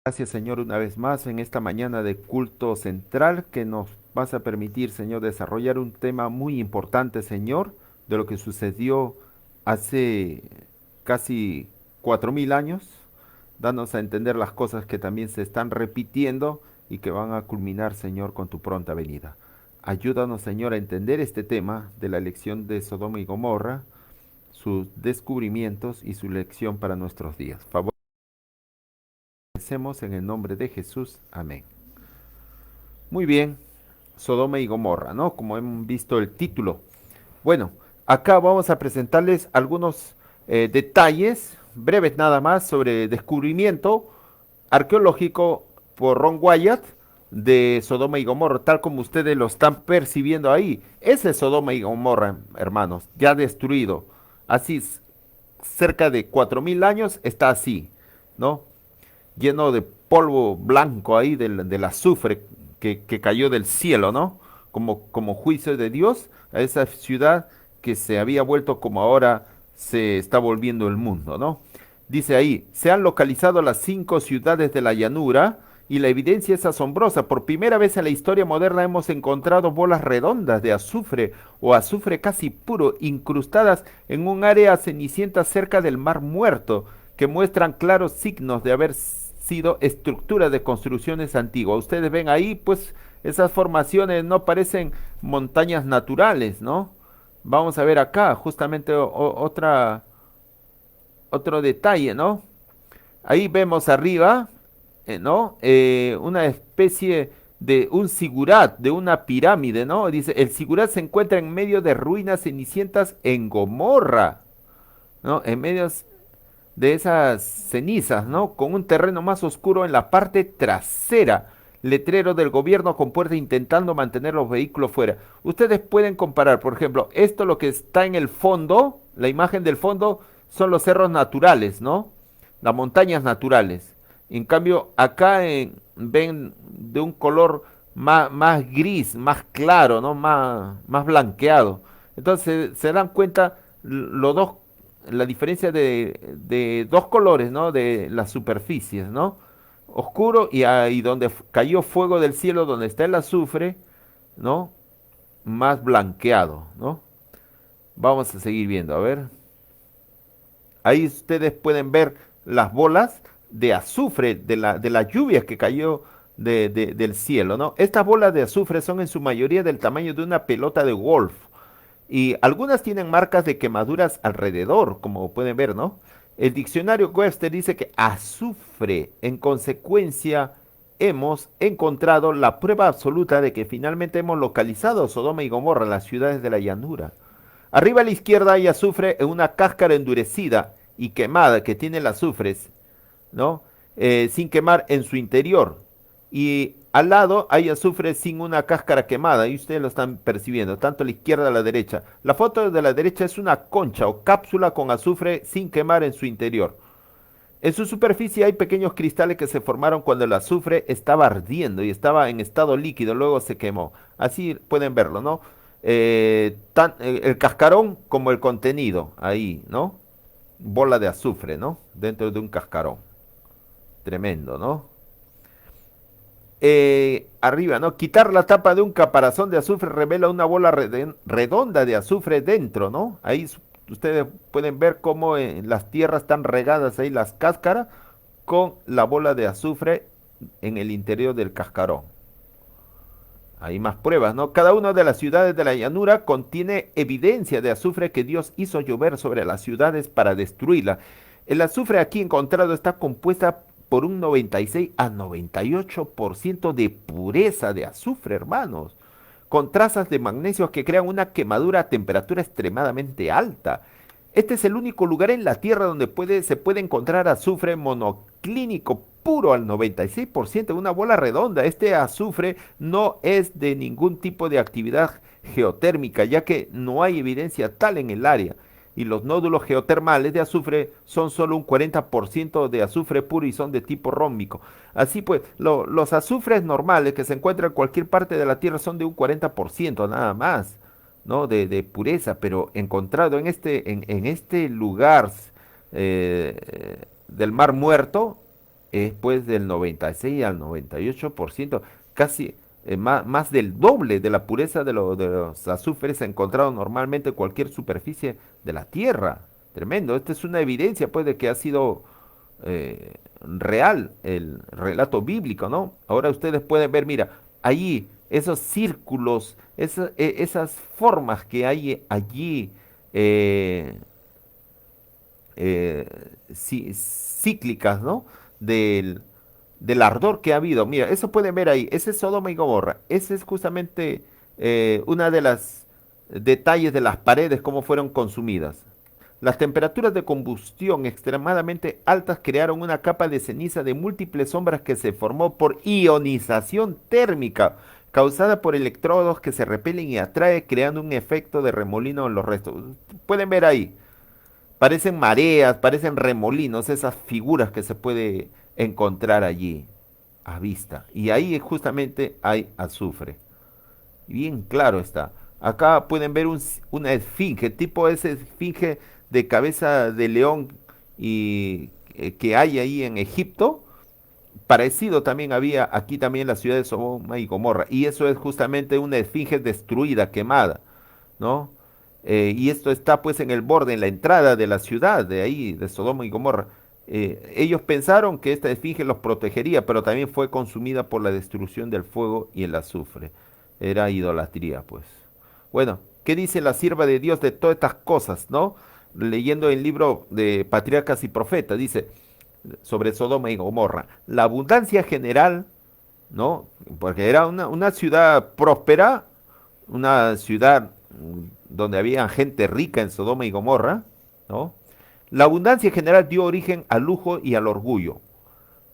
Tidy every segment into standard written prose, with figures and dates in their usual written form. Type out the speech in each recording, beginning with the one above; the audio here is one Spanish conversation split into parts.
Gracias, Señor, una vez más en esta mañana de culto central que nos vas a permitir, Señor, desarrollar un tema muy importante, Señor, de lo que sucedió hace casi 4000 años. Danos a entender las cosas que también se están repitiendo y que van a culminar, Señor, con tu pronta venida. Ayúdanos, Señor, a entender este tema de la elección de Sodoma y Gomorra, sus descubrimientos y su lección para nuestros días. Favorecemos en el nombre de Jesús. Amén. Muy bien, Sodoma y Gomorra, ¿no? Como hemos visto el título. Bueno, acá vamos a presentarles algunos detalles, breves nada más, sobre el descubrimiento arqueológico por Ron Wyatt de Sodoma y Gomorra, tal como ustedes lo están percibiendo ahí. Ese es Sodoma y Gomorra, hermanos, ya destruido. Así, cerca de 4000 años está así, ¿no? Lleno de polvo blanco ahí del azufre que cayó del cielo, ¿no? Como juicio de Dios a esa ciudad que se había vuelto como ahora se está volviendo el mundo, ¿no? Dice ahí, se han localizado las 5 ciudades de la llanura y la evidencia es asombrosa. Por primera vez en la historia moderna hemos encontrado bolas redondas de azufre o azufre casi puro incrustadas en un área cenicienta cerca del Mar Muerto que muestran claros signos de haber sido estructuras de construcciones antiguas. Ustedes ven ahí, pues esas formaciones no parecen montañas naturales, ¿no? Vamos a ver acá justamente otro detalle, ¿no? Ahí vemos arriba, ¿no? Una especie de un sigurat, de una pirámide, ¿no? Dice, el sigurat se encuentra en medio de ruinas cenicientas en Gomorra, ¿no? En medio de esas cenizas, ¿no? Con un terreno más oscuro en la parte trasera. Letrero del gobierno con puerta intentando mantener los vehículos fuera. Ustedes pueden comparar, por ejemplo, esto lo que está en el fondo, la imagen del fondo, son los cerros naturales, ¿no? Las montañas naturales. En cambio, acá ven de un color más gris, más claro, ¿no? Más blanqueado. Entonces se dan cuenta los dos la diferencia de dos colores, ¿no? De las superficies, ¿no? Oscuro y ahí donde cayó fuego del cielo, donde está el azufre, ¿no? Más blanqueado, ¿no? Vamos a seguir viendo, a ver. Ahí ustedes pueden ver las bolas de azufre de la lluvia que cayó del cielo, ¿no? Estas bolas de azufre son en su mayoría del tamaño de una pelota de golf. Y algunas tienen marcas de quemaduras alrededor, como pueden ver, ¿no? El diccionario Webster dice que azufre, en consecuencia, hemos encontrado la prueba absoluta de que finalmente hemos localizado Sodoma y Gomorra, las ciudades de la llanura. Arriba a la izquierda hay azufre en una cáscara endurecida y quemada que tiene el azufre, ¿no? Sin quemar en su interior. Y al lado hay azufre sin una cáscara quemada, y ustedes lo están percibiendo, tanto a la izquierda a la derecha. La foto de la derecha es una concha o cápsula con azufre sin quemar en su interior. En su superficie hay pequeños cristales que se formaron cuando el azufre estaba ardiendo y estaba en estado líquido, luego se quemó. Así pueden verlo, ¿no? El cascarón como el contenido, ahí, ¿no? Bola de azufre, ¿no? Dentro de un cascarón. Tremendo, ¿no? Arriba, ¿no? Quitar la tapa de un caparazón de azufre revela una bola redonda de azufre dentro, ¿no? Ahí ustedes pueden ver cómo las tierras están regadas ahí, las cáscaras, con la bola de azufre en el interior del cascarón. Hay más pruebas, ¿no? Cada una de las ciudades de la llanura contiene evidencia de azufre que Dios hizo llover sobre las ciudades para destruirlas. El azufre aquí encontrado está compuesta por un 96 a 98% de pureza de azufre, hermanos, con trazas de magnesio que crean una quemadura a temperatura extremadamente alta. Este es el único lugar en la Tierra donde se puede encontrar azufre monoclínico puro al 96% de una bola redonda. Este azufre no es de ningún tipo de actividad geotérmica, ya que no hay evidencia tal en el área. Y los nódulos geotermales de azufre son solo un 40% de azufre puro y son de tipo rómbico. Así pues, los azufres normales que se encuentran en cualquier parte de la Tierra son de un 40% nada más, ¿no? De pureza, pero encontrado en este lugar del Mar Muerto, es pues del 96 al 98%, casi más del doble de la pureza de los azúfares encontrados normalmente en cualquier superficie de la Tierra. Tremendo. Esta es una evidencia pues de que ha sido real el relato bíblico, ¿no? Ahora ustedes pueden ver, mira, allí esos círculos, esas formas que hay allí, eh, eh, cíclicas, ¿no? Del, del ardor que ha habido. Mira, eso pueden ver ahí. Ese es Sodoma y Gomorra. Ese es justamente una de las detalles de las paredes, cómo fueron consumidas. Las temperaturas de combustión extremadamente altas crearon una capa de ceniza de múltiples sombras que se formó por ionización térmica causada por electrodos que se repelen y atraen, creando un efecto de remolino en los restos. Pueden ver ahí. Parecen mareas, parecen remolinos, esas figuras que se puede encontrar allí a vista. Y ahí justamente hay azufre. Bien claro está. Acá pueden ver una esfinge, tipo esa esfinge de cabeza de león y que hay ahí en Egipto. Parecido también había aquí también en la ciudad de Sodoma y Gomorra. Y eso es justamente una esfinge destruida, quemada, ¿no? Y esto está pues en el borde, en la entrada de la ciudad, de ahí, de Sodoma y Gomorra. Ellos pensaron que esta esfinge los protegería, pero también fue consumida por la destrucción del fuego y el azufre. Era idolatría, pues. Bueno, ¿qué dice la sierva de Dios de todas estas cosas, no? Leyendo el libro de Patriarcas y Profetas, dice sobre Sodoma y Gomorra, la abundancia general, ¿no? Porque era una ciudad próspera, una ciudad donde había gente rica en Sodoma y Gomorra, ¿no? La abundancia general dio origen al lujo y al orgullo.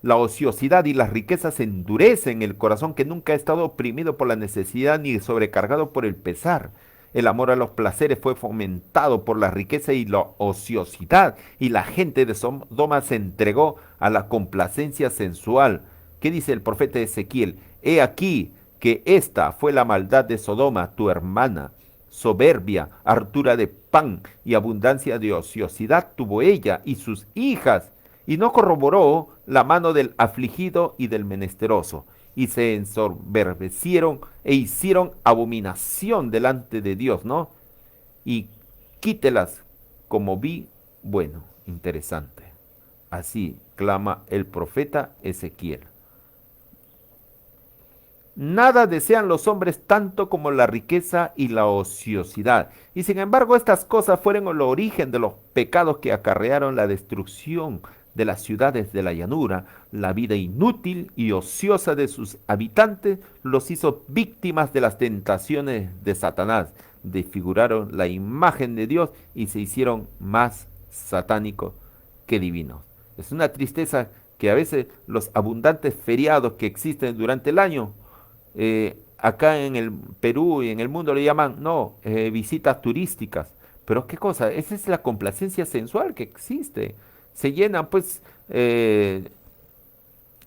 La ociosidad y las riquezas endurecen el corazón que nunca ha estado oprimido por la necesidad ni sobrecargado por el pesar. El amor a los placeres fue fomentado por la riqueza y la ociosidad, y la gente de Sodoma se entregó a la complacencia sensual. ¿Qué dice el profeta Ezequiel? He aquí que esta fue la maldad de Sodoma, tu hermana. Soberbia, hartura de pan y abundancia de ociosidad tuvo ella y sus hijas, y no corroboró la mano del afligido y del menesteroso, y se ensoberbecieron e hicieron abominación delante de Dios, ¿no? Y quítelas como vi bueno, interesante. Así clama el profeta Ezequiel. Nada desean los hombres tanto como la riqueza y la ociosidad. Y sin embargo, estas cosas fueron el origen de los pecados que acarrearon la destrucción de las ciudades de la llanura. La vida inútil y ociosa de sus habitantes los hizo víctimas de las tentaciones de Satanás. Desfiguraron la imagen de Dios y se hicieron más satánicos que divinos. Es una tristeza que a veces los abundantes feriados que existen durante el año, acá en el Perú y en el mundo le llaman, no, visitas turísticas. Pero qué cosa, esa es la complacencia sensual que existe. Se llenan pues de,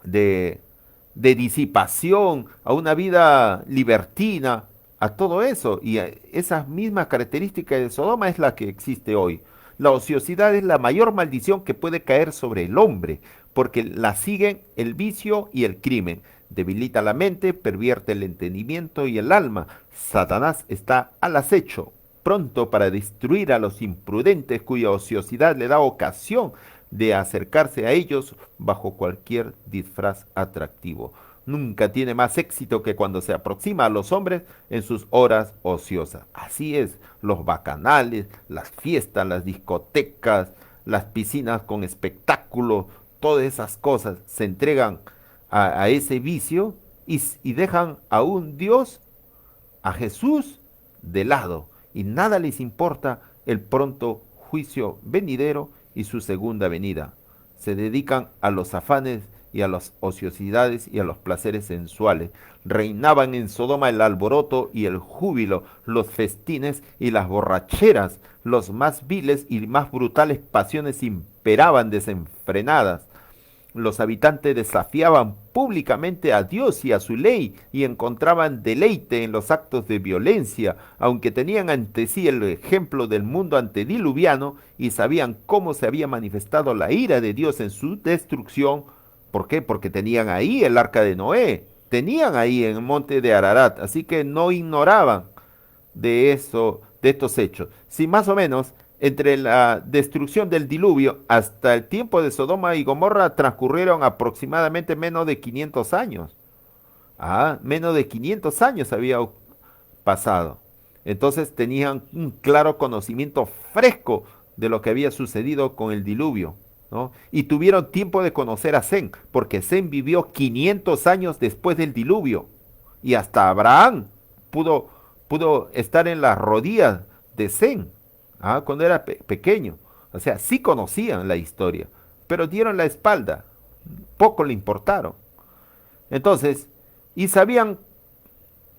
de disipación a una vida libertina, a todo eso. Y esas mismas características de Sodoma es la que existe hoy. La ociosidad es la mayor maldición que puede caer sobre el hombre, porque la siguen el vicio y el crimen. Debilita la mente, pervierte el entendimiento y el alma. Satanás está al acecho, pronto para destruir a los imprudentes cuya ociosidad le da ocasión de acercarse a ellos bajo cualquier disfraz atractivo. Nunca tiene más éxito que cuando se aproxima a los hombres en sus horas ociosas. Así es, los bacanales, las fiestas, las discotecas, las piscinas con espectáculos, todas esas cosas se entregan a ese vicio y dejan a un Dios, a Jesús, de lado. Y nada les importa el pronto juicio venidero y su segunda venida. Se dedican a los afanes y a las ociosidades y a los placeres sensuales. Reinaban en Sodoma el alboroto y el júbilo, los festines y las borracheras, los más viles y más brutales pasiones imperaban desenfrenadas. Los habitantes desafiaban públicamente a Dios y a su ley y encontraban deleite en los actos de violencia, aunque tenían ante sí el ejemplo del mundo antediluviano y sabían cómo se había manifestado la ira de Dios en su destrucción. ¿Por qué? Porque tenían ahí el arca de Noé, tenían ahí en el monte de Ararat, así que no ignoraban de eso, de estos hechos. Si más o menos entre la destrucción del diluvio hasta el tiempo de Sodoma y Gomorra transcurrieron aproximadamente menos de 500 años. Ah, menos de 500 años había pasado. Entonces tenían un claro conocimiento fresco de lo que había sucedido con el diluvio, ¿no? Y tuvieron tiempo de conocer a Sem, porque Sem vivió 500 años después del diluvio. Y hasta Abraham pudo, pudo estar en las rodillas de Sem, cuando era pequeño. O sea, sí conocían la historia, pero dieron la espalda, poco le importaron. Entonces, y sabían,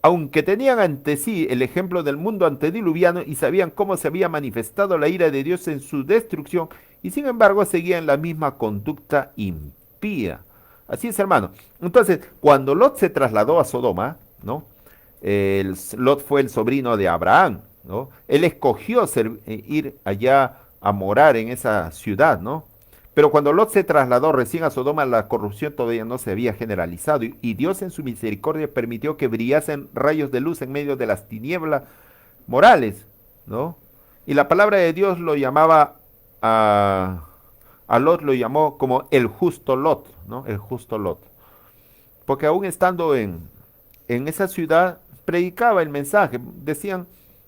aunque tenían ante sí el ejemplo del mundo antediluviano y sabían cómo se había manifestado la ira de Dios en su destrucción, y sin embargo seguían la misma conducta impía. Así es, hermano. Entonces, cuando Lot se trasladó a Sodoma, ¿no? Lot fue el sobrino de Abraham, ¿no? Él escogió ir allá a morar en esa ciudad, ¿no? Pero cuando Lot se trasladó recién a Sodoma, la corrupción todavía no se había generalizado y Dios en su misericordia permitió que brillasen rayos de luz en medio de las tinieblas morales, ¿no? Y la palabra de Dios lo llamaba a Lot, lo llamó como el justo Lot, ¿no? El justo Lot. Porque aún estando en esa ciudad, predicaba el mensaje.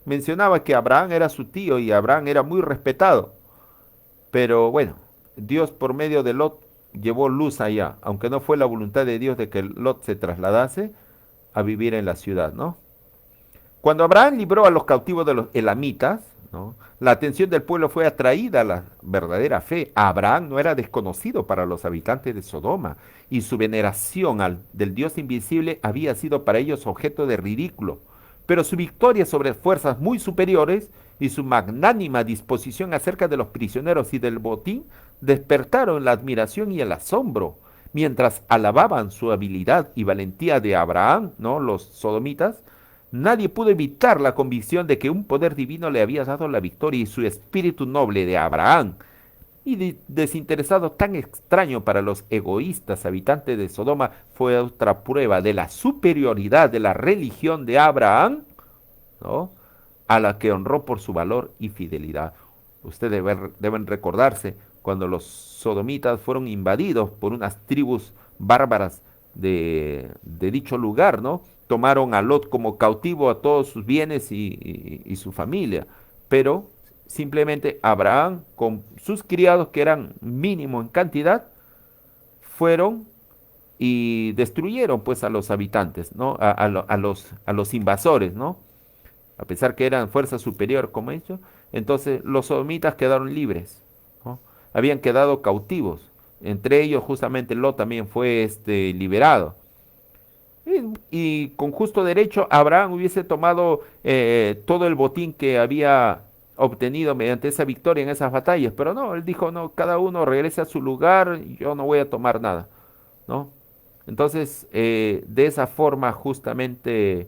Mencionaba que Abraham era su tío y Abraham era muy respetado. Pero bueno, Dios por medio de Lot llevó luz allá, aunque no fue la voluntad de Dios de que Lot se trasladase a vivir en la ciudad, ¿no? Cuando Abraham libró a los cautivos de los elamitas, ¿no? La atención del pueblo fue atraída a la verdadera fe. Abraham no era desconocido para los habitantes de Sodoma y su veneración del Dios invisible había sido para ellos objeto de ridículo. Pero su victoria sobre fuerzas muy superiores y su magnánima disposición acerca de los prisioneros y del botín despertaron la admiración y el asombro. Mientras alababan su habilidad y valentía de Abraham, ¿no? Los sodomitas, nadie pudo evitar la convicción de que un poder divino le había dado la victoria y su espíritu noble de Abraham y desinteresado tan extraño para los egoístas habitantes de Sodoma fue otra prueba de la superioridad de la religión de Abraham, ¿no? A la que honró por su valor y fidelidad. Ustedes deben recordarse cuando los sodomitas fueron invadidos por unas tribus bárbaras de dicho lugar, ¿no? Tomaron a Lot como cautivo a todos sus bienes y su familia, pero simplemente Abraham con sus criados, que eran mínimo en cantidad, fueron y destruyeron pues a los habitantes, ¿no? A los invasores, ¿no? A pesar que eran fuerza superior como ellos, entonces los sodomitas quedaron libres, ¿no? Habían quedado cautivos. Entre ellos justamente Lot también fue liberado. Y con justo derecho Abraham hubiese tomado todo el botín que había obtenido mediante esa victoria en esas batallas, pero no, él dijo, no, cada uno regrese a su lugar, yo no voy a tomar nada, ¿no? Entonces, de esa forma justamente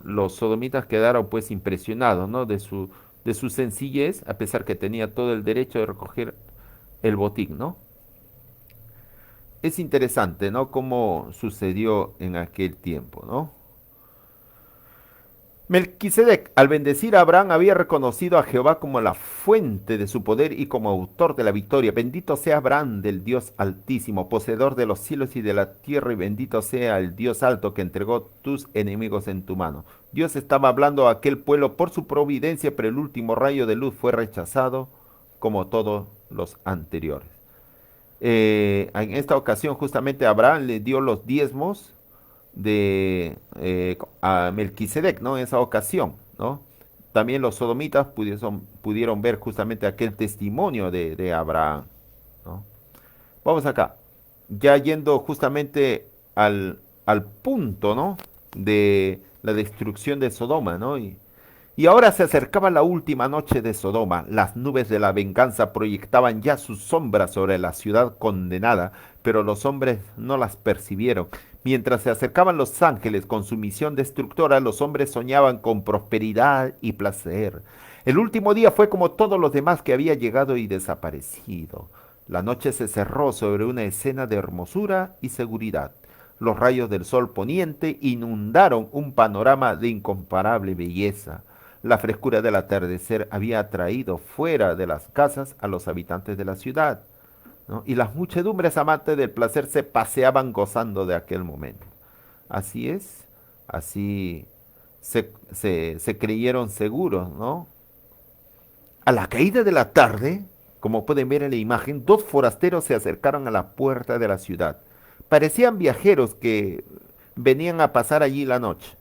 los sodomitas quedaron pues impresionados, ¿no? De su sencillez, a pesar que tenía todo el derecho de recoger el botín, ¿no? Es interesante, ¿no? Cómo sucedió en aquel tiempo, ¿no? Melquisedec, al bendecir a Abraham, había reconocido a Jehová como la fuente de su poder y como autor de la victoria. Bendito sea Abraham del Dios Altísimo, poseedor de los cielos y de la tierra, y bendito sea el Dios alto que entregó tus enemigos en tu mano. Dios estaba hablando a aquel pueblo por su providencia, pero el último rayo de luz fue rechazado como todos los anteriores. En esta ocasión justamente Abraham le dio los diezmos a Melquisedec, ¿no? En esa ocasión, ¿no? También los sodomitas pudieron ver justamente aquel testimonio de Abraham, ¿no? Vamos acá, ya yendo justamente al punto, ¿no? De la destrucción de Sodoma, ¿no? Y ahora se acercaba la última noche de Sodoma. Las nubes de la venganza proyectaban ya sus sombras sobre la ciudad condenada, pero los hombres no las percibieron. Mientras se acercaban los ángeles con su misión destructora, los hombres soñaban con prosperidad y placer. El último día fue como todos los demás que había llegado y desaparecido. La noche se cerró sobre una escena de hermosura y seguridad. Los rayos del sol poniente inundaron un panorama de incomparable belleza. La frescura del atardecer había atraído fuera de las casas a los habitantes de la ciudad, ¿no? Y las muchedumbres amantes del placer se paseaban gozando de aquel momento. Así es, así se creyeron seguros, ¿no? A la caída de la tarde, como pueden ver en la imagen, dos forasteros se acercaron a la puerta de la ciudad. Parecían viajeros que venían a pasar allí la noche.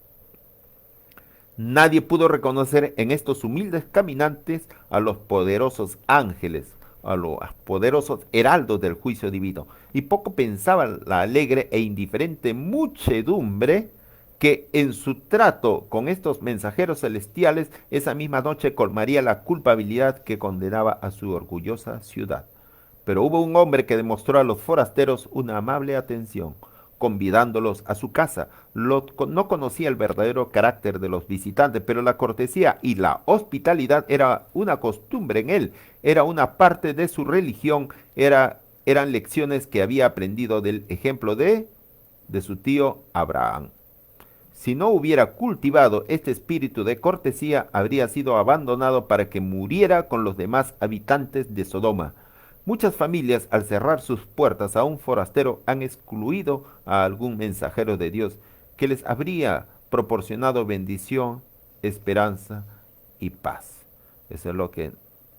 Nadie pudo reconocer en estos humildes caminantes a los poderosos ángeles, a los poderosos heraldos del juicio divino. Y poco pensaba la alegre e indiferente muchedumbre que en su trato con estos mensajeros celestiales esa misma noche colmaría la culpabilidad que condenaba a su orgullosa ciudad. Pero hubo un hombre que demostró a los forasteros una amable atención, convidándolos a su casa. No conocía el verdadero carácter de los visitantes, pero la cortesía y la hospitalidad era una costumbre en él, era una parte de su religión, eran lecciones que había aprendido del ejemplo de su tío Abraham. Si no hubiera cultivado este espíritu de cortesía, habría sido abandonado para que muriera con los demás habitantes de Sodoma. Muchas familias, al cerrar sus puertas a un forastero, han excluido a algún mensajero de Dios que les habría proporcionado bendición, esperanza y paz. Eso es lo que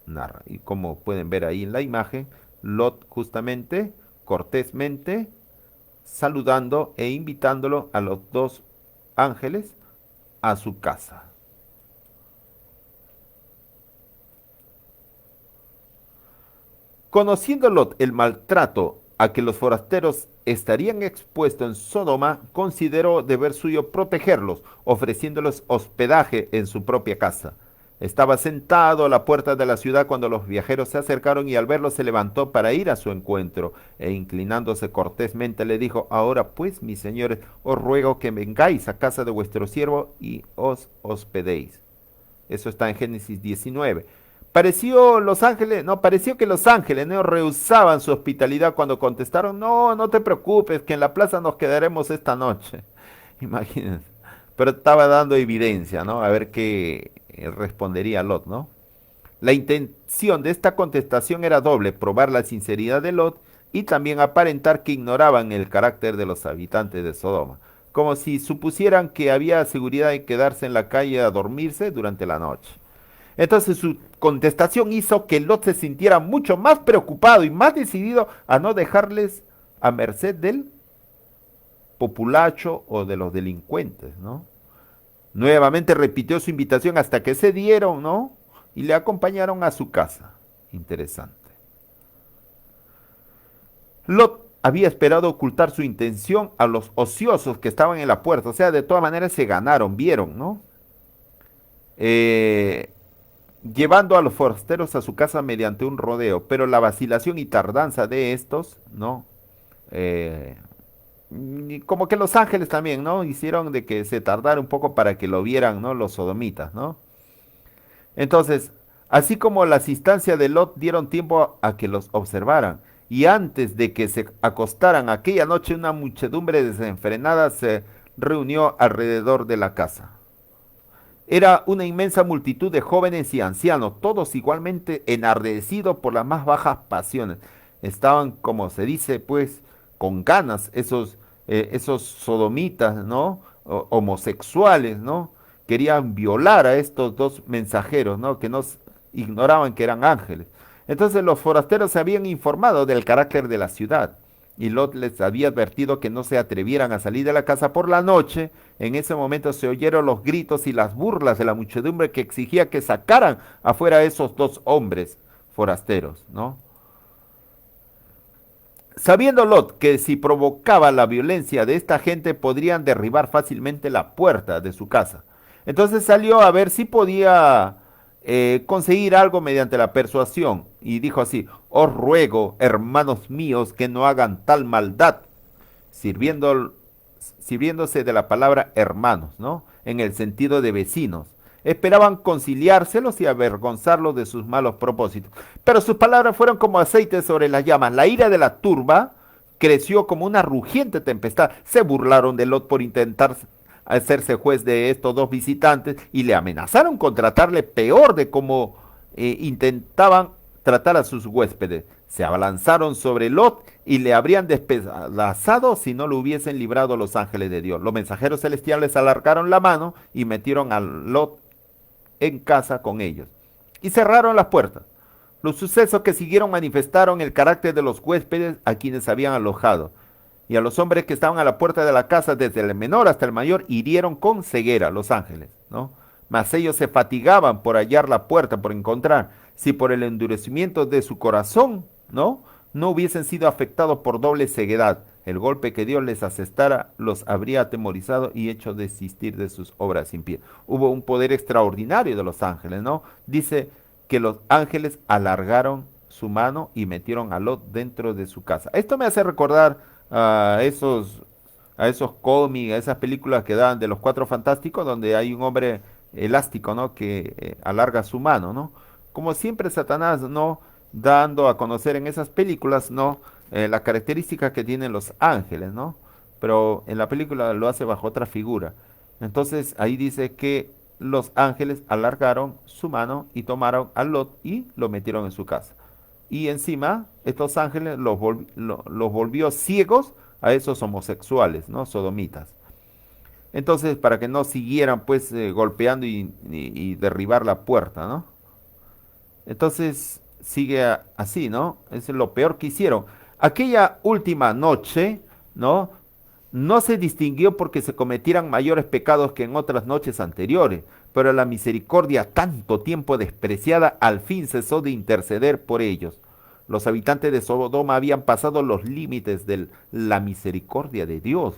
narra. Y como pueden ver ahí en la imagen, Lot justamente, cortésmente, saludando e invitándolo a los dos ángeles a su casa. Conociendo Lot el maltrato a que los forasteros estarían expuestos en Sodoma, consideró deber suyo protegerlos, ofreciéndoles hospedaje en su propia casa. Estaba sentado a la puerta de la ciudad cuando los viajeros se acercaron y al verlo se levantó para ir a su encuentro e inclinándose cortésmente le dijo, ahora pues, mis señores, os ruego que vengáis a casa de vuestro siervo y os hospedéis. Eso está en Génesis 19. Pareció que los ángeles no rehusaban su hospitalidad cuando contestaron, no, no te preocupes, que en la plaza nos quedaremos esta noche. Imagínense. Pero estaba dando evidencia, ¿no? A ver qué respondería Lot, ¿no? La intención de esta contestación era doble, probar la sinceridad de Lot y también aparentar que ignoraban el carácter de los habitantes de Sodoma, como si supusieran que había seguridad en quedarse en la calle a dormirse durante la noche. Entonces su contestación hizo que Lot se sintiera mucho más preocupado y más decidido a no dejarles a merced del populacho o de los delincuentes, ¿no? Nuevamente repitió su invitación hasta que se dieron, ¿no? Y le acompañaron a su casa. Interesante. Lot había esperado ocultar su intención a los ociosos que estaban en la puerta. O sea, de todas maneras se ganaron, vieron, ¿no? Llevando a los forasteros a su casa mediante un rodeo, pero la vacilación y tardanza de estos, ¿no? Y como que los ángeles también, ¿no? Hicieron de que se tardara un poco para que lo vieran, ¿no? Los sodomitas, ¿no? Entonces, así como las instancias de Lot dieron tiempo a que los observaran, y antes de que se acostaran aquella noche, una muchedumbre desenfrenada se reunió alrededor de la casa. Era una inmensa multitud de jóvenes y ancianos, todos igualmente enardecidos por las más bajas pasiones. Estaban, como se dice, pues, con ganas esos sodomitas, ¿no? Homosexuales, ¿no? Querían violar a estos dos mensajeros, ¿no? Que nos ignoraban que eran ángeles. Entonces los forasteros se habían informado del carácter de la ciudad y Lot les había advertido que no se atrevieran a salir de la casa por la noche. En ese momento se oyeron los gritos y las burlas de la muchedumbre que exigía que sacaran afuera a esos dos hombres forasteros, ¿no? Sabiendo Lot que si provocaba la violencia de esta gente podrían derribar fácilmente la puerta de su casa. Entonces salió a ver si podía conseguir algo mediante la persuasión y dijo así, os ruego, hermanos míos, que no hagan tal maldad, sirviéndose de la palabra hermanos, ¿no? En el sentido de vecinos. Esperaban conciliárselos y avergonzarlos de sus malos propósitos. Pero sus palabras fueron como aceite sobre las llamas. La ira de la turba creció como una rugiente tempestad. Se burlaron de Lot por intentar hacerse juez de estos dos visitantes y le amenazaron con tratarle peor de como intentaban tratar a sus huéspedes. Se abalanzaron sobre Lot y le habrían despedazado si no lo hubiesen librado los ángeles de Dios. Los mensajeros celestiales alargaron la mano y metieron a Lot en casa con ellos y cerraron las puertas. Los sucesos que siguieron manifestaron el carácter de los huéspedes a quienes habían alojado, y a los hombres que estaban a la puerta de la casa, desde el menor hasta el mayor, hirieron con ceguera los ángeles, ¿no? Mas ellos se fatigaban por hallar la puerta, por encontrar, si por el endurecimiento de su corazón, no hubiesen sido afectados por doble ceguedad. El golpe que Dios les asestara los habría atemorizado y hecho desistir de sus obras impías. Hubo un poder extraordinario de los ángeles, ¿no? Dice que los ángeles alargaron su mano y metieron a Lot dentro de su casa. Esto me hace recordar a esos cómics, a esas películas que dan de los Cuatro Fantásticos, donde hay un hombre elástico, ¿no? Que alarga su mano, ¿no? Como siempre Satanás, ¿no? Dando a conocer en esas películas, ¿no? La característica que tienen los ángeles, ¿no? Pero en la película lo hace bajo otra figura. Entonces ahí dice que los ángeles alargaron su mano y tomaron a Lot y lo metieron en su casa. Y encima estos ángeles los volvió ciegos a esos homosexuales, ¿no? Sodomitas. Entonces, para que no siguieran pues golpeando y derribar la puerta, ¿no? Entonces sigue así, ¿no? Es lo peor que hicieron. Aquella última noche, ¿no? No se distinguió porque se cometieran mayores pecados que en otras noches anteriores, pero la misericordia, tanto tiempo despreciada, al fin cesó de interceder por ellos. Los habitantes de Sodoma habían pasado los límites de la misericordia de Dios,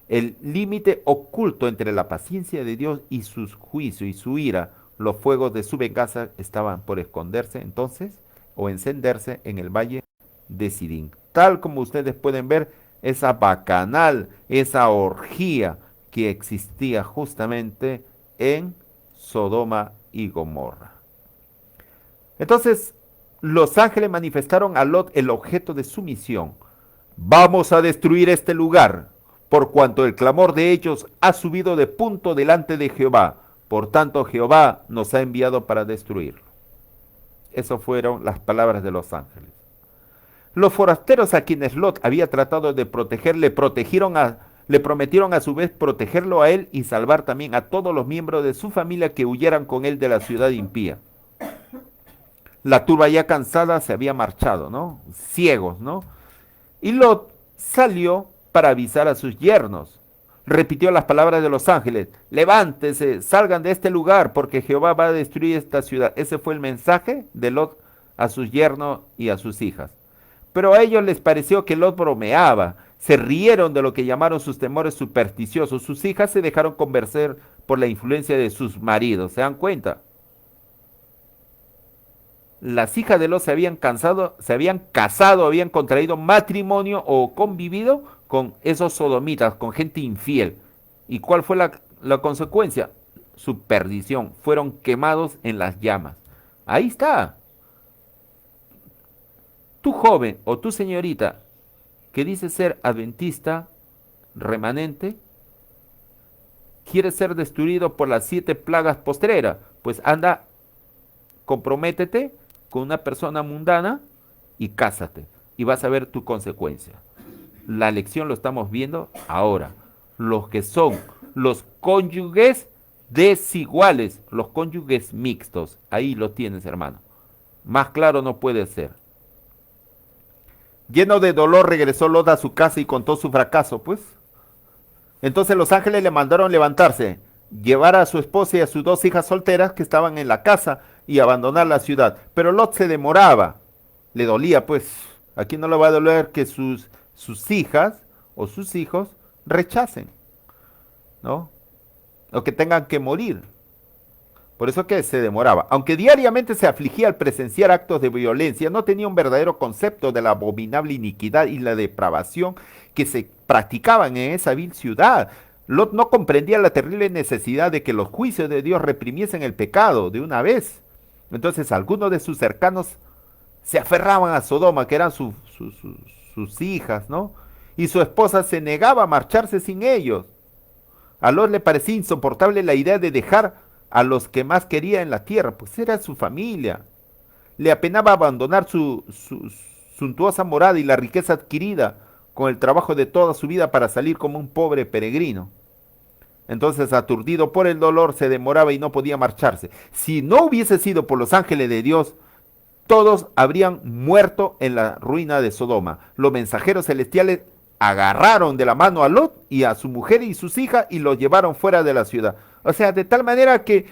el límite oculto entre la paciencia de Dios y sus juicios y su ira. Los fuegos de su venganza estaban por esconderse entonces o encenderse en el valle de Sidín. Tal como ustedes pueden ver, esa bacanal, esa orgía que existía justamente en Sodoma y Gomorra. Entonces, los ángeles manifestaron a Lot el objeto de su misión. Vamos a destruir este lugar, por cuanto el clamor de ellos ha subido de punto delante de Jehová. Por tanto, Jehová nos ha enviado para destruirlo. Esas fueron las palabras de los ángeles. Los forasteros a quienes Lot había tratado de proteger le prometieron a su vez protegerlo a él y salvar también a todos los miembros de su familia que huyeran con él de la ciudad impía. La turba ya cansada se había marchado, ¿no? Ciegos, ¿no? Y Lot salió para avisar a sus yernos. Repitió las palabras de los ángeles: levántese, salgan de este lugar, porque Jehová va a destruir esta ciudad. Ese fue el mensaje de Lot a sus yernos y a sus hijas. Pero a ellos les pareció que Lot bromeaba. Se rieron de lo que llamaron sus temores supersticiosos. Sus hijas se dejaron convencer por la influencia de sus maridos. ¿Se dan cuenta? Las hijas de Lot se habían casado, habían contraído matrimonio o convivido con esos sodomitas, con gente infiel. ¿Y cuál fue la consecuencia? Su perdición. Fueron quemados en las llamas. Ahí está. Tú joven o tú señorita que dice ser adventista remanente, quiere ser destruido por las 7 plagas postreras, pues anda, comprométete con una persona mundana y cásate y vas a ver tu consecuencia. La lección lo estamos viendo ahora. Los que son los cónyuges desiguales, los cónyuges mixtos, ahí lo tienes, hermano. Más claro no puede ser. Lleno de dolor regresó Lot a su casa y contó su fracaso, pues. Entonces los ángeles le mandaron levantarse, llevar a su esposa y a sus 2 hijas solteras que estaban en la casa y abandonar la ciudad. Pero Lot se demoraba, le dolía, pues. ¿A quién no le va a doler que sus hijas o sus hijos rechacen, ¿no? O que tengan que morir? Por eso que se demoraba. Aunque diariamente se afligía al presenciar actos de violencia, no tenía un verdadero concepto de la abominable iniquidad y la depravación que se practicaban en esa vil ciudad. Lot no comprendía la terrible necesidad de que los juicios de Dios reprimiesen el pecado de una vez. Entonces algunos de sus cercanos se aferraban a Sodoma, que eran sus hijas, ¿no? Y su esposa se negaba a marcharse sin ellos. A Lot le parecía insoportable la idea de dejar a los que más quería en la tierra, pues era su familia. Le apenaba abandonar su suntuosa morada y la riqueza adquirida con el trabajo de toda su vida para salir como un pobre peregrino. Entonces, aturdido por el dolor, se demoraba y no podía marcharse. Si no hubiese sido por los ángeles de Dios, todos habrían muerto en la ruina de Sodoma. Los mensajeros celestiales agarraron de la mano a Lot y a su mujer y sus hijas y los llevaron fuera de la ciudad. O sea, de tal manera que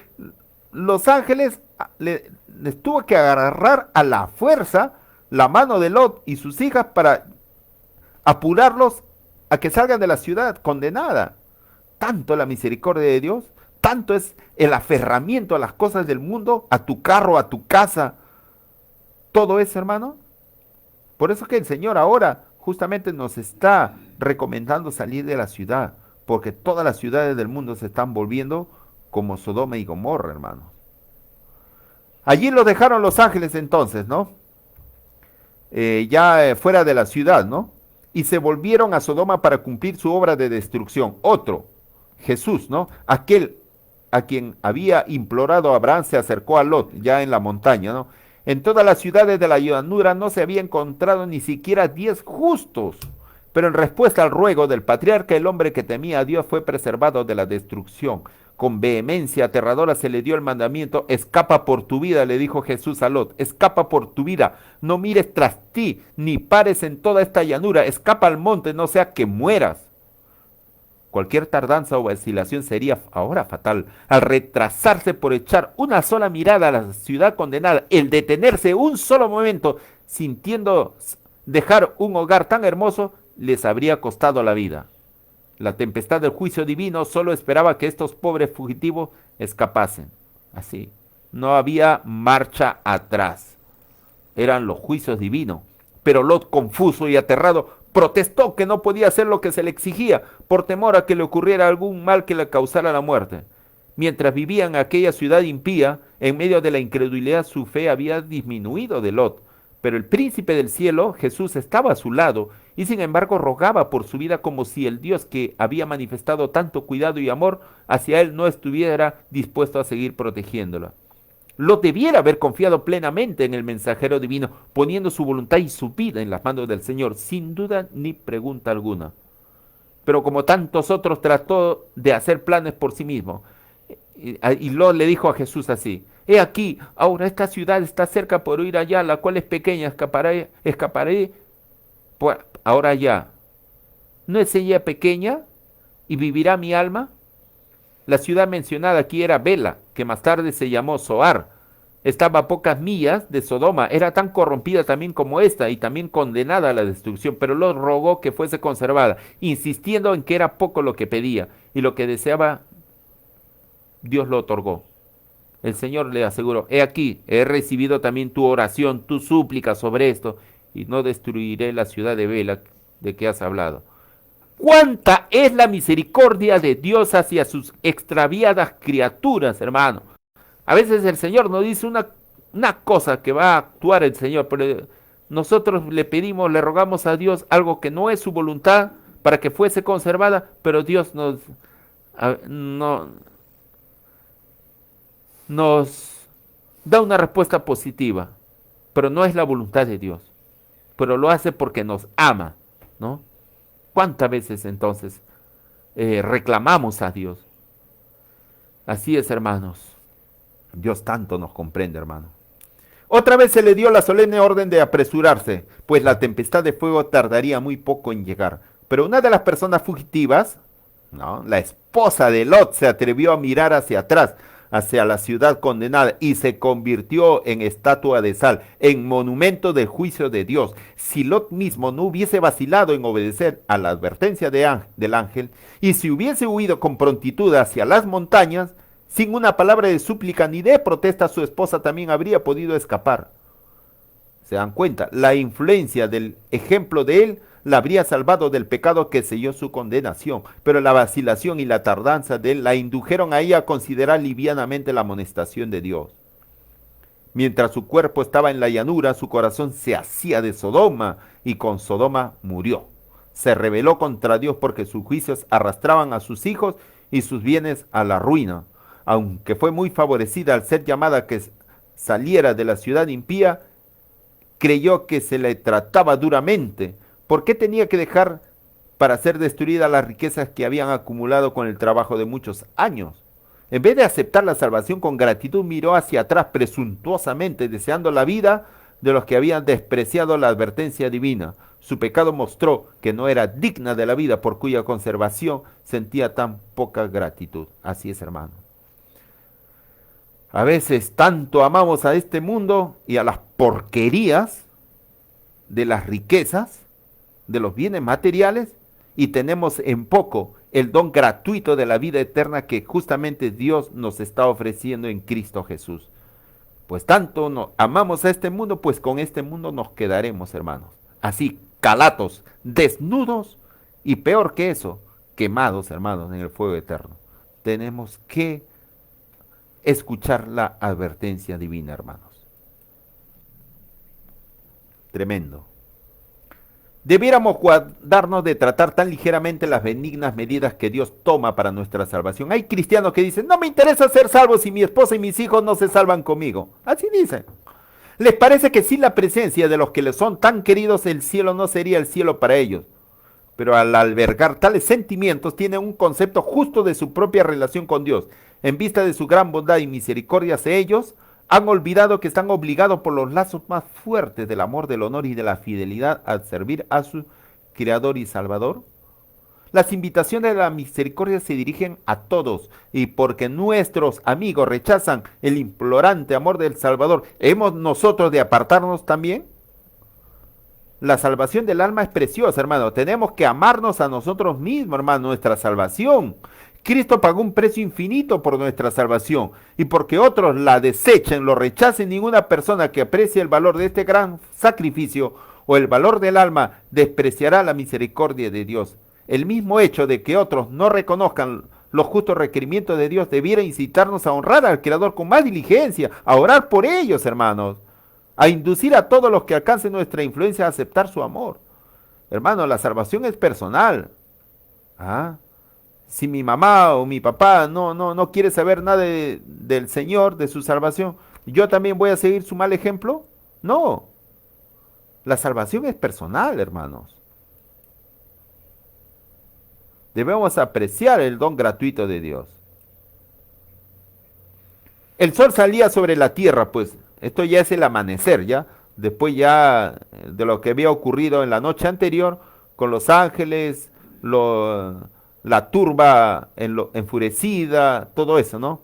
los ángeles les tuvo que agarrar a la fuerza la mano de Lot y sus hijas para apurarlos a que salgan de la ciudad condenada. Tanto la misericordia de Dios, tanto es el aferramiento a las cosas del mundo, a tu carro, a tu casa, todo eso, hermano. Por eso que el Señor ahora justamente nos está recomendando salir de la ciudad, porque todas las ciudades del mundo se están volviendo como Sodoma y Gomorra, hermano. Allí lo dejaron los ángeles entonces, ¿no? Fuera de la ciudad, ¿no? Y se volvieron a Sodoma para cumplir su obra de destrucción. Otro, Jesús, ¿no? Aquel a quien había implorado Abraham se acercó a Lot, ya en la montaña, ¿no? En todas las ciudades de la llanura no se había encontrado ni siquiera 10 justos, pero en respuesta al ruego del patriarca, el hombre que temía a Dios fue preservado de la destrucción. Con vehemencia aterradora se le dio el mandamiento: escapa por tu vida, le dijo Jesús a Lot, escapa por tu vida, no mires tras ti, ni pares en toda esta llanura, escapa al monte, no sea que mueras. Cualquier tardanza o vacilación sería ahora fatal. Al retrasarse por echar una sola mirada a la ciudad condenada, el detenerse un solo momento, sintiendo dejar un hogar tan hermoso, les habría costado la vida. La tempestad del juicio divino solo esperaba que estos pobres fugitivos escapasen. Así, no había marcha atrás. Eran los juicios divinos. Pero Lot, confuso y aterrado, protestó que no podía hacer lo que se le exigía por temor a que le ocurriera algún mal que le causara la muerte. Mientras vivía en aquella ciudad impía, en medio de la incredulidad, su fe había disminuido de Lot. Pero el príncipe del cielo, Jesús, estaba a su lado y sin embargo rogaba por su vida como si el Dios que había manifestado tanto cuidado y amor hacia él no estuviera dispuesto a seguir protegiéndolo. Lot debiera haber confiado plenamente en el mensajero divino, poniendo su voluntad y su vida en las manos del Señor, sin duda ni pregunta alguna. Pero como tantos otros, trató de hacer planes por sí mismo. Y Lot le dijo a Jesús así: he aquí, ahora esta ciudad está cerca por ir allá, la cual es pequeña, escaparé por ahora allá. ¿No es ella pequeña y vivirá mi alma? La ciudad mencionada aquí era Bela, que más tarde se llamó Zoar. Estaba a pocas millas de Sodoma, era tan corrompida también como esta y también condenada a la destrucción, pero Lot rogó que fuese conservada, insistiendo en que era poco lo que pedía y lo que deseaba Dios lo otorgó. El Señor le aseguró: he aquí, he recibido también tu oración, tu súplica sobre esto, y no destruiré la ciudad de Bela de que has hablado. ¿Cuánta es la misericordia de Dios hacia sus extraviadas criaturas, hermano? A veces el Señor nos dice una cosa que va a actuar el Señor, pero nosotros le pedimos, le rogamos a Dios algo que no es su voluntad para que fuese conservada, pero Dios nos da una respuesta positiva, pero no es la voluntad de Dios, pero lo hace porque nos ama, ¿no? ¿Cuántas veces entonces reclamamos a Dios? Así es, hermanos. Dios tanto nos comprende, hermano. Otra vez se le dio la solemne orden de apresurarse, pues la tempestad de fuego tardaría muy poco en llegar. Pero una de las personas fugitivas, ¿no?, la esposa de Lot, se atrevió a mirar hacia atrás, hacia la ciudad condenada, y se convirtió en estatua de sal, en monumento del juicio de Dios. Si Lot mismo no hubiese vacilado en obedecer a la advertencia del ángel, y si hubiese huido con prontitud hacia las montañas, sin una palabra de súplica ni de protesta, su esposa también habría podido escapar. ¿Se dan cuenta? La influencia del ejemplo de él la habría salvado del pecado que selló su condenación, pero la vacilación y la tardanza de él la indujeron a ella a considerar livianamente la amonestación de Dios. Mientras su cuerpo estaba en la llanura, su corazón se hacía de Sodoma y con Sodoma murió. Se rebeló contra Dios porque sus juicios arrastraban a sus hijos y sus bienes a la ruina. Aunque fue muy favorecida al ser llamada que saliera de la ciudad impía, creyó que se le trataba duramente. ¿Por qué tenía que dejar para ser destruida las riquezas que habían acumulado con el trabajo de muchos años? En vez de aceptar la salvación con gratitud, miró hacia atrás presuntuosamente, deseando la vida de los que habían despreciado la advertencia divina. Su pecado mostró que no era digna de la vida por cuya conservación sentía tan poca gratitud. Así es, hermano. A veces tanto amamos a este mundo y a las porquerías de las riquezas, de los bienes materiales, y tenemos en poco el don gratuito de la vida eterna que justamente Dios nos está ofreciendo en Cristo Jesús. Pues tanto amamos a este mundo, pues con este mundo nos quedaremos, hermanos. Así, calatos, desnudos y peor que eso, quemados, hermanos, en el fuego eterno. Tenemos que escuchar la advertencia divina, hermanos. Tremendo. Debiéramos guardarnos de tratar tan ligeramente las benignas medidas que Dios toma para nuestra salvación. Hay cristianos que dicen, no me interesa ser salvo si mi esposa y mis hijos no se salvan conmigo. Así dicen. Les parece que sin la presencia de los que les son tan queridos, el cielo no sería el cielo para ellos. Pero al albergar tales sentimientos, tienen un concepto justo de su propia relación con Dios. En vista de su gran bondad y misericordia hacia ellos, han olvidado que están obligados por los lazos más fuertes del amor, del honor y de la fidelidad a servir a su Creador y Salvador. Las invitaciones de la misericordia se dirigen a todos, y porque nuestros amigos rechazan el implorante amor del Salvador, ¿hemos nosotros de apartarnos también? La salvación del alma es preciosa, hermano. Tenemos que amarnos a nosotros mismos, hermano, nuestra salvación. Cristo pagó un precio infinito por nuestra salvación, y porque otros la desechen, lo rechacen, ninguna persona que aprecie el valor de este gran sacrificio o el valor del alma despreciará la misericordia de Dios. El mismo hecho de que otros no reconozcan los justos requerimientos de Dios debiera incitarnos a honrar al Creador con más diligencia, a orar por ellos, hermanos, a inducir a todos los que alcancen nuestra influencia a aceptar su amor. Hermano, la salvación es personal. Si mi mamá o mi papá no quiere saber nada del Señor, de su salvación, ¿yo también voy a seguir su mal ejemplo? No. La salvación es personal, hermanos. Debemos apreciar el don gratuito de Dios. El sol salía sobre la tierra, pues esto ya es el amanecer, ¿ya? Después ya de lo que había ocurrido en la noche anterior con los ángeles, la turba enfurecida, todo eso, ¿no?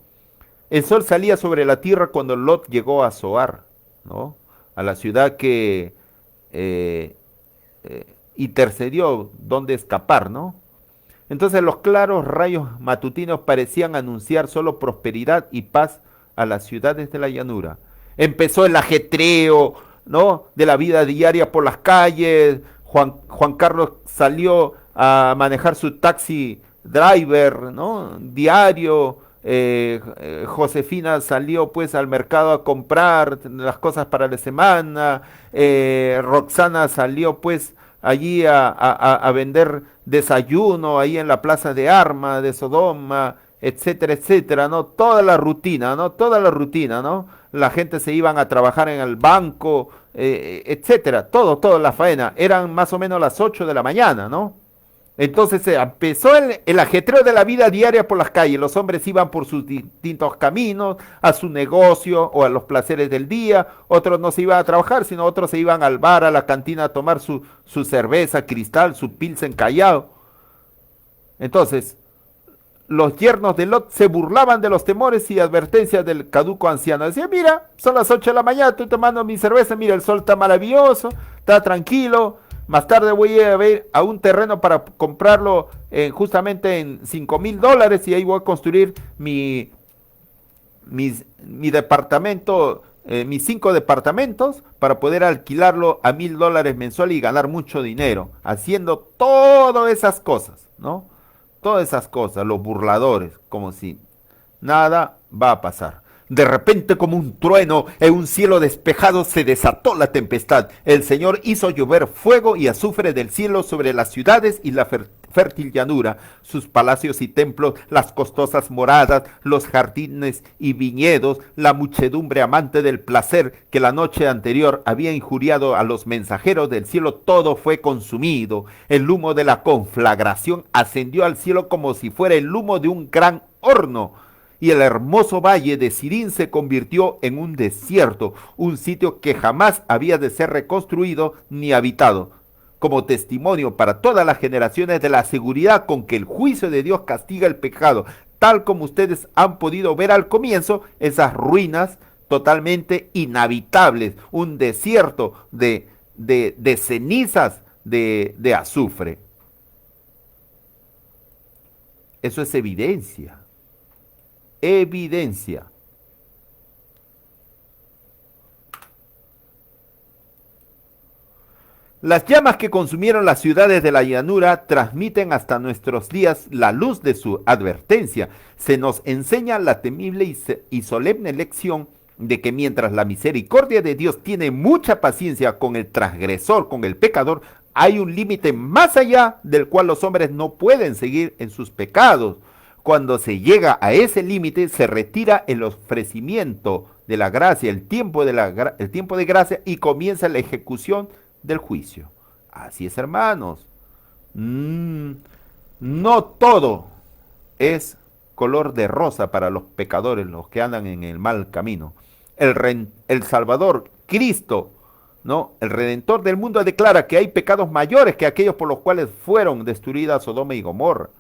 El sol salía sobre la tierra cuando Lot llegó a Zoar, ¿no? A la ciudad que intercedió donde escapar, ¿no? Entonces los claros rayos matutinos parecían anunciar solo prosperidad y paz a las ciudades de la llanura. Empezó el ajetreo, ¿no?, de la vida diaria por las calles. Juan Carlos salió a manejar su taxi driver, ¿no?, diario. Josefina salió pues al mercado a comprar las cosas para la semana. Roxana salió pues allí a vender desayuno ahí en la plaza de Armas de Sodoma, etcétera, etcétera, ¿no? Toda la rutina, ¿no? Toda la rutina, ¿no? La gente se iban a trabajar en el banco, etcétera, toda la faena. Eran más o menos las 8 de la mañana, ¿no? Entonces empezó el ajetreo de la vida diaria por las calles. Los hombres iban por sus distintos caminos, a su negocio o a los placeres del día. Otros no se iban a trabajar, sino otros se iban al bar, a la cantina a tomar su cerveza cristal, su pilsen Callao. Entonces, los yernos de Lot se burlaban de los temores y advertencias del caduco anciano. Decían, mira, son las 8 de la mañana, estoy tomando mi cerveza, mira, el sol está maravilloso, está tranquilo. Más tarde voy a ver a un terreno para comprarlo justamente en $5,000 y ahí voy a construir mi departamento mis 5 departamentos para poder alquilarlo a $1,000 mensual y ganar mucho dinero, haciendo todas esas cosas, ¿no? Todas esas cosas, los burladores, como si nada va a pasar. De repente, como un trueno, en un cielo despejado se desató la tempestad. El Señor hizo llover fuego y azufre del cielo sobre las ciudades y la fértil llanura, sus palacios y templos, las costosas moradas, los jardines y viñedos, la muchedumbre amante del placer que la noche anterior había injuriado a los mensajeros del cielo, todo fue consumido. El humo de la conflagración ascendió al cielo como si fuera el humo de un gran horno, y el hermoso valle de Sirín se convirtió en un desierto, un sitio que jamás había de ser reconstruido ni habitado, como testimonio para todas las generaciones de la seguridad con que el juicio de Dios castiga el pecado, tal como ustedes han podido ver al comienzo, esas ruinas totalmente inhabitables, un desierto de cenizas de azufre. Eso es evidencia. Evidencia. Las llamas que consumieron las ciudades de la llanura transmiten hasta nuestros días la luz de su advertencia. Se nos enseña la temible y solemne lección de que mientras la misericordia de Dios tiene mucha paciencia con el transgresor, con el pecador, hay un límite más allá del cual los hombres no pueden seguir en sus pecados. Cuando se llega a ese límite, se retira el ofrecimiento de la gracia, el tiempo de gracia, y comienza la ejecución del juicio. Así es, hermanos. No todo es color de rosa para los pecadores, los que andan en el mal camino. El Salvador, Cristo, ¿no? El Redentor del mundo declara que hay pecados mayores que aquellos por los cuales fueron destruidas Sodoma y Gomorra.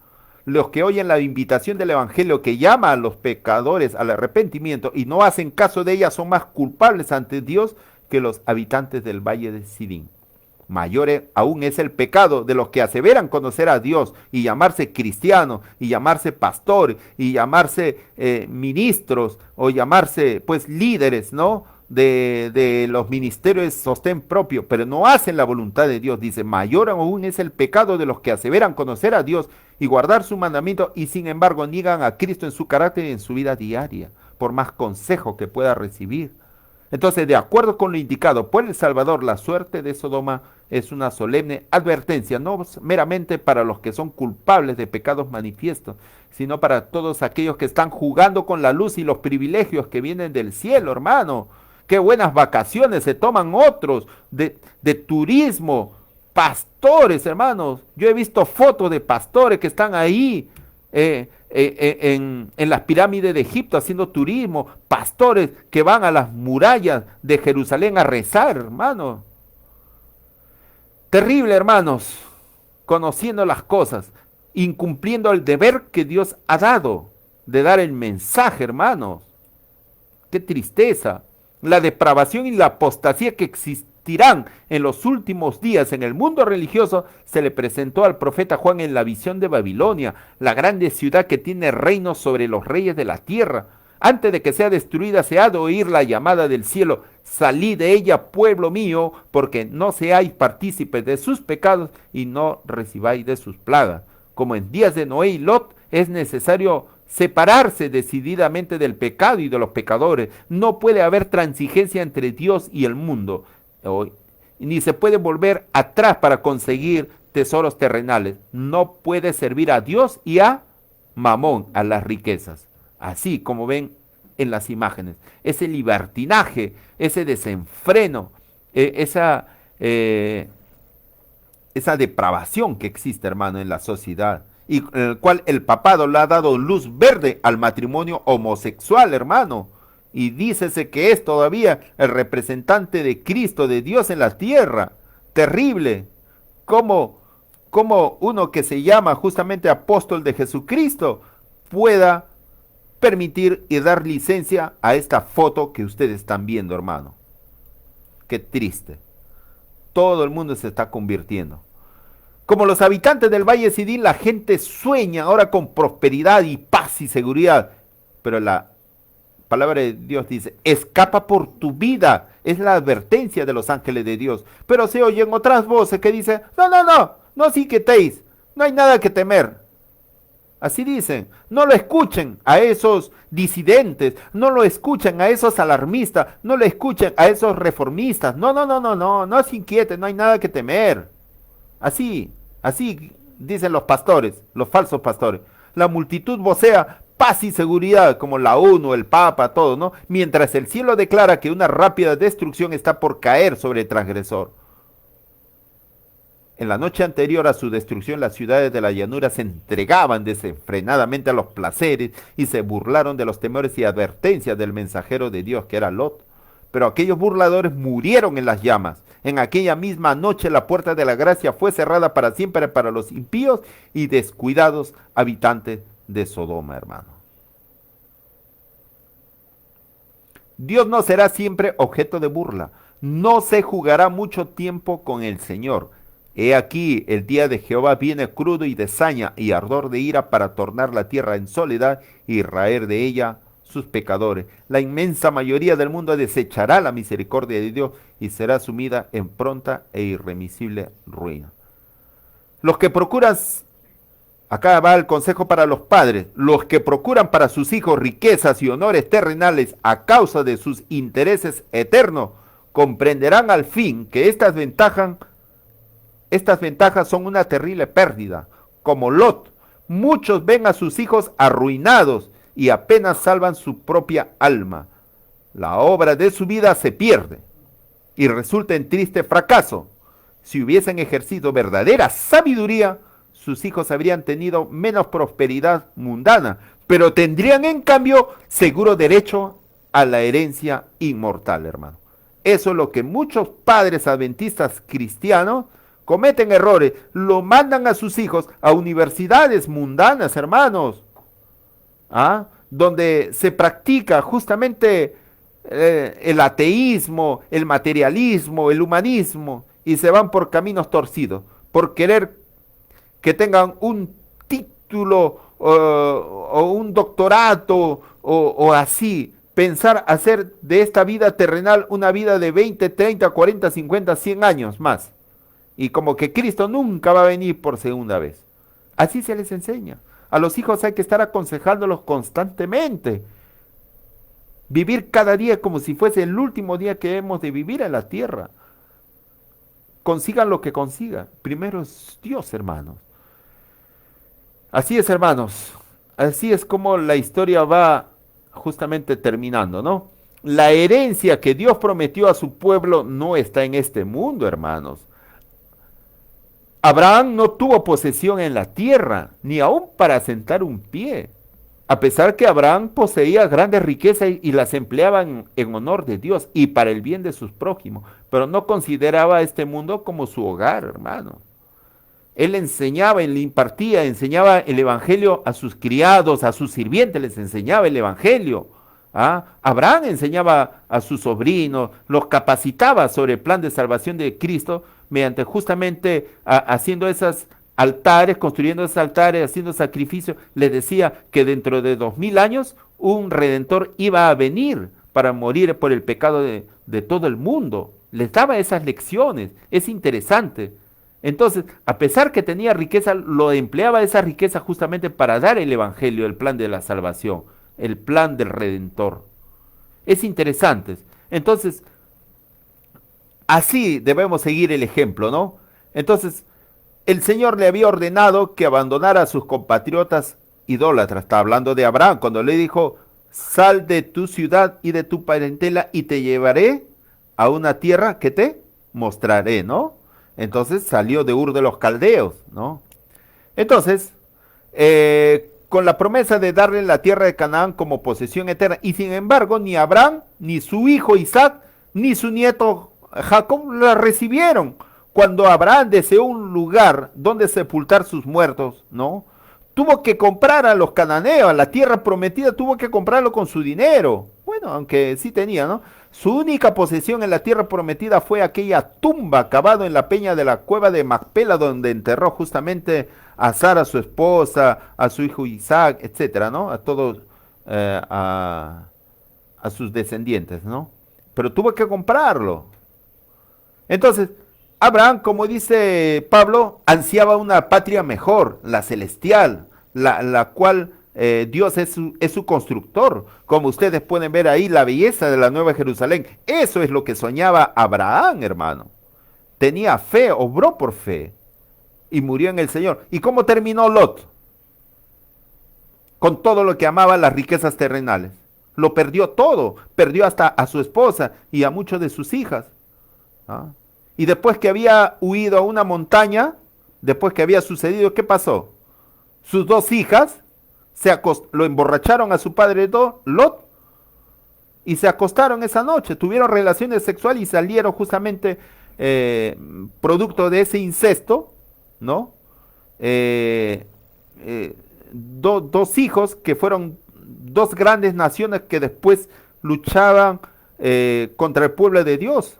Los que oyen la invitación del Evangelio que llama a los pecadores al arrepentimiento y no hacen caso de ella son más culpables ante Dios que los habitantes del valle de Sirín. Mayor aún es el pecado de los que aseveran conocer a Dios y llamarse cristianos y llamarse pastores y llamarse ministros o llamarse pues líderes, ¿no? De los ministerios de sostén propio, pero no hacen la voluntad de Dios. Dice, mayor aún es el pecado de los que aseveran conocer a Dios y guardar su mandamiento y sin embargo niegan a Cristo en su carácter y en su vida diaria, por más consejo que pueda recibir. Entonces, de acuerdo con lo indicado por el Salvador, la suerte de Sodoma es una solemne advertencia, no meramente para los que son culpables de pecados manifiestos, sino para todos aquellos que están jugando con la luz y los privilegios que vienen del cielo, hermano. Qué buenas vacaciones se toman otros de turismo, pastores, hermanos. Yo he visto fotos de pastores que están ahí en las pirámides de Egipto haciendo turismo, pastores que van a las murallas de Jerusalén a rezar, hermano. Terrible, hermanos, conociendo las cosas, incumpliendo el deber que Dios ha dado de dar el mensaje, hermanos. Qué tristeza. La depravación y la apostasía que existirán en los últimos días en el mundo religioso se le presentó al profeta Juan en la visión de Babilonia, la grande ciudad que tiene reino sobre los reyes de la tierra. Antes de que sea destruida se ha de oír la llamada del cielo: salid de ella, pueblo mío, porque no seáis partícipes de sus pecados y no recibáis de sus plagas. Como en días de Noé y Lot, es necesario separarse decididamente del pecado y de los pecadores. No puede haber transigencia entre Dios y el mundo, ni se puede volver atrás para conseguir tesoros terrenales. No puede servir a Dios y a Mamón, a las riquezas. Así como ven en las imágenes, ese libertinaje, ese desenfreno, esa depravación que existe, hermano, en la sociedad, y en el cual el papado le ha dado luz verde al matrimonio homosexual, hermano, y dícese que es todavía el representante de Cristo, de Dios en la tierra. Terrible. Como uno que se llama justamente apóstol de Jesucristo pueda permitir y dar licencia a esta foto que ustedes están viendo, hermano. Qué triste. Todo el mundo se está convirtiendo. Como los habitantes del Valle de Sidín, la gente sueña ahora con prosperidad y paz y seguridad, pero palabra de Dios dice, escapa por tu vida. Es la advertencia de los ángeles de Dios. Pero se oyen otras voces que dicen, no, no, no, no os inquietéis, no hay nada que temer. Así dicen, no lo escuchen a esos disidentes, no lo escuchen a esos alarmistas, no lo escuchen a esos reformistas. No, no, no, no, no, no se inquieten, no hay nada que temer. Así dicen los pastores, los falsos pastores. La multitud vocea paz y seguridad, como la ONU, el Papa, todo, ¿no? Mientras el cielo declara que una rápida destrucción está por caer sobre el transgresor. En la noche anterior a su destrucción, las ciudades de la llanura se entregaban desenfrenadamente a los placeres y se burlaron de los temores y advertencias del mensajero de Dios, que era Lot. Pero aquellos burladores murieron en las llamas. En aquella misma noche la puerta de la gracia fue cerrada para siempre para los impíos y descuidados habitantes de Sodoma, hermano. Dios no será siempre objeto de burla. No se jugará mucho tiempo con el Señor. He aquí, el día de Jehová viene crudo y de saña y ardor de ira para tornar la tierra en soledad y raer de ella sus pecadores. La inmensa mayoría del mundo desechará la misericordia de Dios y será sumida en pronta e irremisible ruina. Los que procuran, acá va el consejo para los padres, los que procuran para sus hijos riquezas y honores terrenales a causa de sus intereses eternos, comprenderán al fin que estas ventajas son una terrible pérdida. Como Lot, muchos ven a sus hijos arruinados y apenas salvan su propia alma. La obra de su vida se pierde y resulta en triste fracaso. Si hubiesen ejercido verdadera sabiduría, sus hijos habrían tenido menos prosperidad mundana, pero tendrían en cambio seguro derecho a la herencia inmortal, hermano. Eso es lo que muchos padres adventistas cristianos cometen errores, lo mandan a sus hijos a universidades mundanas, hermanos, donde se practica justamente el ateísmo, el materialismo, el humanismo, y se van por caminos torcidos, por querer que tengan un título o un doctorado o así, pensar hacer de esta vida terrenal una vida de 20, 30, 40, 50, 100 años más. Y como que Cristo nunca va a venir por segunda vez. Así se les enseña. A los hijos hay que estar aconsejándolos constantemente. Vivir cada día como si fuese el último día que hemos de vivir en la tierra. Consigan lo que consigan. Primero es Dios, hermanos. Así es, hermanos. Así es como la historia va justamente terminando, ¿no? La herencia que Dios prometió a su pueblo no está en este mundo, hermanos. Abraham no tuvo posesión en la tierra, ni aun para sentar un pie, a pesar que Abraham poseía grandes riquezas y las empleaba en honor de Dios y para el bien de sus prójimos, pero no consideraba este mundo como su hogar, hermano. Él enseñaba, él impartía, enseñaba el evangelio a sus criados, a sus sirvientes, les enseñaba el evangelio. Abraham enseñaba a sus sobrinos, los capacitaba sobre el plan de salvación de Cristo, mediante justamente haciendo esos altares, construyendo esos altares, haciendo sacrificios. Les decía que dentro de 2000 años un redentor iba a venir para morir por el pecado de todo el mundo. Les daba esas lecciones, es interesante. Entonces, a pesar que tenía riqueza, lo empleaba esa riqueza justamente para dar el evangelio, el plan de la salvación, el plan del redentor. Es interesante. Entonces, así debemos seguir el ejemplo, ¿no? Entonces, el Señor le había ordenado que abandonara a sus compatriotas idólatras. Está hablando de Abraham, cuando le dijo, sal de tu ciudad y de tu parentela y te llevaré a una tierra que te mostraré, ¿no? Entonces salió de Ur de los Caldeos, ¿no? Entonces, con la promesa de darle la tierra de Canaán como posesión eterna, y sin embargo, ni Abraham, ni su hijo Isaac, ni su nieto Jacob la recibieron. Cuando Abraham deseó un lugar donde sepultar sus muertos, ¿no? Tuvo que comprar a los cananeos, a la tierra prometida, tuvo que comprarlo con su dinero. Bueno, aunque sí tenía, ¿no? Su única posesión en la tierra prometida fue aquella tumba cavada en la peña de la cueva de Macpela, donde enterró justamente a Sara, su esposa, a su hijo Isaac, etcétera, ¿no? A todos, a sus descendientes, ¿no? Pero tuvo que comprarlo. Entonces, Abraham, como dice Pablo, ansiaba una patria mejor, la celestial, la cual Dios es su constructor. Como ustedes pueden ver ahí, la belleza de la Nueva Jerusalén. Eso es lo que soñaba Abraham, hermano. Tenía fe, obró por fe y murió en el Señor. ¿Y cómo terminó Lot? Con todo lo que amaba, las riquezas terrenales. Lo perdió todo, perdió hasta a su esposa y a muchos de sus hijas. ¿Ah? Y después que había huido a una montaña, después que había sucedido, ¿qué pasó? Sus dos hijas lo emborracharon a su padre Lot y se acostaron esa noche, tuvieron relaciones sexuales y salieron justamente producto de ese incesto, ¿no? Eh, eh, dos hijos que fueron dos grandes naciones que después luchaban contra el pueblo de Dios,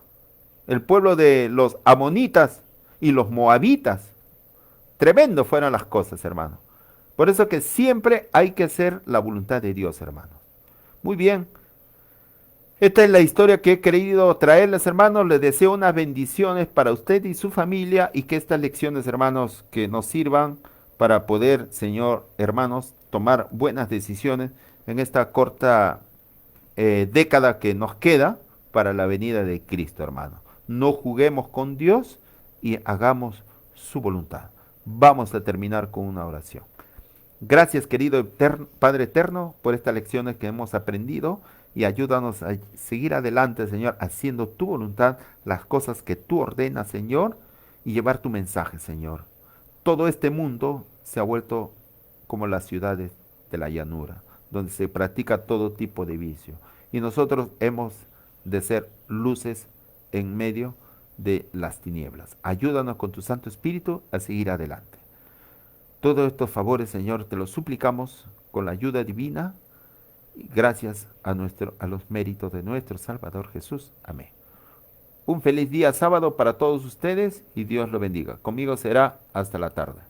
el pueblo de los amonitas y los moabitas. Tremendo fueron las cosas, hermano. Por eso que siempre hay que hacer la voluntad de Dios, hermano. Muy bien. Esta es la historia que he querido traerles, hermanos. Les deseo unas bendiciones para usted y su familia y que estas lecciones, hermanos, que nos sirvan para poder, Señor, hermanos, tomar buenas decisiones en esta corta década que nos queda para la venida de Cristo, hermano. No juguemos con Dios y hagamos su voluntad. Vamos a terminar con una oración. Gracias, querido Padre eterno, por estas lecciones que hemos aprendido y ayúdanos a seguir adelante, Señor, haciendo tu voluntad, las cosas que tú ordenas, Señor, y llevar tu mensaje, Señor. Todo este mundo se ha vuelto como las ciudades de la llanura, donde se practica todo tipo de vicio. Y nosotros hemos de ser luces en medio de las tinieblas. Ayúdanos con tu Santo Espíritu a seguir adelante. Todos estos favores, Señor, te los suplicamos con la ayuda divina, y gracias a los méritos de nuestro Salvador Jesús. Amén. Un feliz día sábado para todos ustedes y Dios lo bendiga. Conmigo será hasta la tarde.